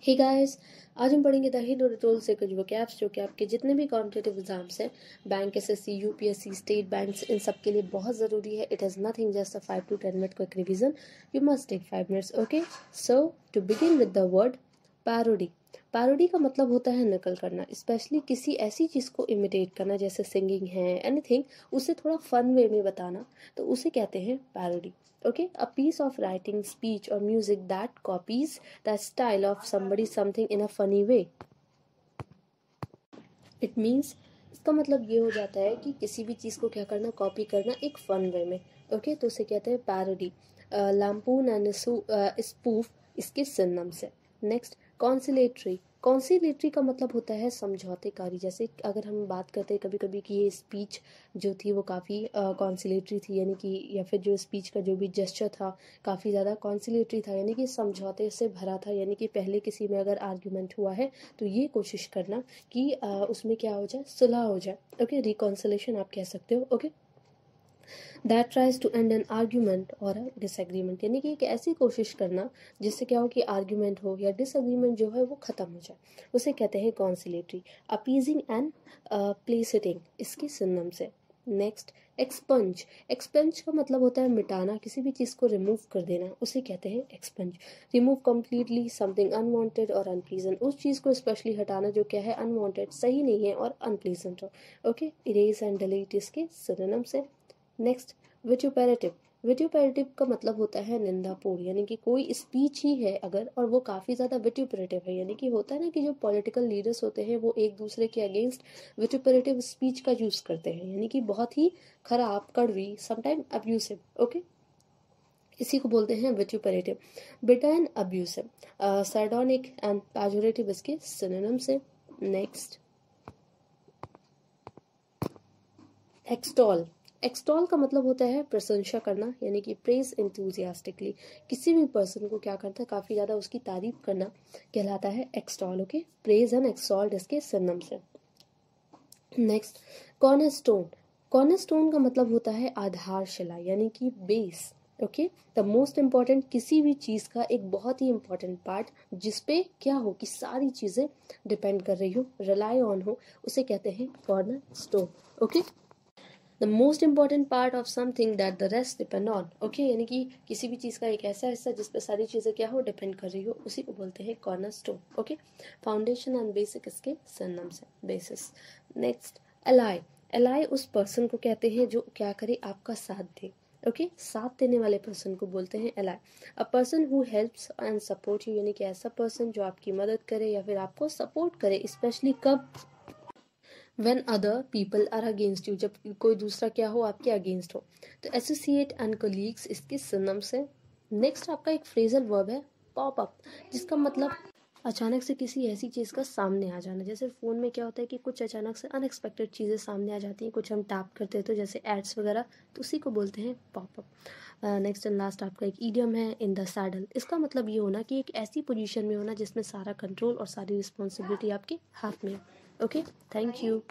Hey guys, आज हम पढ़ेंगे द हिंट और टोल से कुछ वोकैब्स जो कि आपके जितने भी कॉम्पिटिटिव एग्जाम्स हैं, bank, SSC, UPSC, state banks, इन सब के लिए बहुत ज़रूरी है. It is nothing just a 5 to 10 minute quick revision. You must take 5 minutes. Okay, so to begin with the word parody. Parody का मतलब होता है नकल करना, स्पेशली किसी ऐसी चीज़ को इमिटेट करना जैसे सिंगिंग है, एनीथिंग, उसे थोड़ा फन वे में बताना, तो उसे कहते हैं parody. Okay, a piece of writing, speech और music that copies the style of somebody something in a funny way. It means, इसका मतलब ये हो जाता है कि किसी भी चीज़ को क्या करना, कॉपी करना एक फन वे में. ओके, तो उसे कहते हैं पैरोडी. लैम्पून एंड स्पूफ इसके सिनोनिम्स है. नेक्स्ट, कॉन्सिलेटरी. कॉन्सिलेटरी का मतलब होता है समझौतेकारी. जैसे अगर हम बात करते हैं कभी कभी कि ये स्पीच जो थी वो काफ़ी कॉन्सिलेटरी थी, यानी कि या फिर जो स्पीच का जो भी जेस्चर था काफ़ी ज़्यादा कॉन्सिलेटरी था, यानी कि समझौते से भरा था. यानी कि पहले किसी में अगर आर्ग्यूमेंट हुआ है तो ये कोशिश करना कि उसमें क्या हो जाए, सुलह हो जाए. ओके, रिकॉन्सिलेशन आप कह सकते हो. Okay, that tries to end an argument और डिसएग्रीमेंट, यानी कि एक ऐसी कोशिश करना जिससे क्या हो कि आर्ग्यूमेंट हो या डिसएग्रीमेंट जो है वो ख़त्म हो जाए, उसे कहते हैं कॉन्सिलेटरी. अपीजिंग एंड प्लेसिटिंग इसकी सिनोनिम्स है. Next, expunge. एक्सपंज का मतलब होता है मिटाना, किसी भी चीज़ को रिमूव कर देना, उसे कहते हैं expunge. Remove completely something unwanted और अनप्लीजेंट, उस चीज़ को स्पेशली हटाना जो क्या है अनवांटेड, सही नहीं है और अनप्लीजेंट हो. ओके, इरेज एंड डिलीट इसके सिनोनिम्स है. नेक्स्ट, विट्यूपेरेटिव. विट्यूपेरेटिव का मतलब होता है निंदापूर्ण, यानी कि कोई स्पीच ही है अगर और वो काफ़ी ज़्यादा विट्यूपेरेटिव है, यानी कि होता है ना कि जो पॉलिटिकल लीडर्स होते हैं वो एक दूसरे के अगेंस्ट विट्यूपेरेटिव स्पीच का यूज़ करते हैं, यानी कि बहुत ही खराब, कड़वी, समटाइम अब्यूसिव. ओके, इसी को बोलते हैं vituperative. Bitter and abusive, sardonic and pejorative इसके सिनोनिम्स है. Next, extol. एक्सटॉल का मतलब होता है प्रशंसा करना, यानी कि प्रेज एंथुजियास्टिकली, किसी भी पर्सन को क्या करता है काफ़ी ज़्यादा उसकी तारीफ करना कहलाता है एक्सटॉल. ओके, प्रेज एंड एक्सटॉल्ड इसके सिनोनिम्स है. Next, cornerstone. कॉर्नरस्टोन का मतलब होता है आधारशिला, यानी कि base. Okay, the most important, किसी भी चीज़ का एक बहुत ही इम्पॉर्टेंट पार्ट जिसपे क्या हो कि सारी चीज़ें डिपेंड कर रही हो, रिलाई ऑन हो, उसे कहते हैं corner stone. Okay, the most important part of something that the rest depend on. Okay, यानी कि किसी भी चीज़ का एक ऐसा हिस्सा जिस पर सारी चीज़ें क्या हो, डिपेंड कर रही हो, उसी को बोलते हैं corner stone. Okay, foundation and basic इसके सिनोनिम्स है, बेसिस. Next, ally. एलाई उस पर्सन को कहते हैं जो क्या करे, आपका साथ दे. ओके, साथ देने वाले पर्सन को बोलते हैं ally. A person who helps and support you, यानी कि ऐसा पर्सन जो आपकी मदद करे या फिर आपको सपोर्ट करे, स्पेशली कब, when other people are against you, जब कोई दूसरा क्या हो, आपके अगेंस्ट हो. तो एसोसिएट एंड कोलीग्स इसके सिनोनिम्स है. नेक्स्ट, आपका एक फ्रेजल वर्ब है पॉप अप, जिसका मतलब अचानक से किसी ऐसी चीज़ का सामने आ जाना. जैसे फ़ोन में क्या होता है कि कुछ अचानक से अनएक्सपेक्टेड चीज़ें सामने आ जाती हैं, कुछ हम टैप करते हैं तो जैसे एड्स वगैरह, तो उसी को बोलते हैं pop up. Next and last आपका एक ईडियम है इन द सैडल. इसका मतलब ये होना कि एक ऐसी पोजीशन में होना जिसमें सारा कंट्रोल और सारी रिस्पॉन्सिबिलिटी आपके हाथ में हो. Okay, thank you.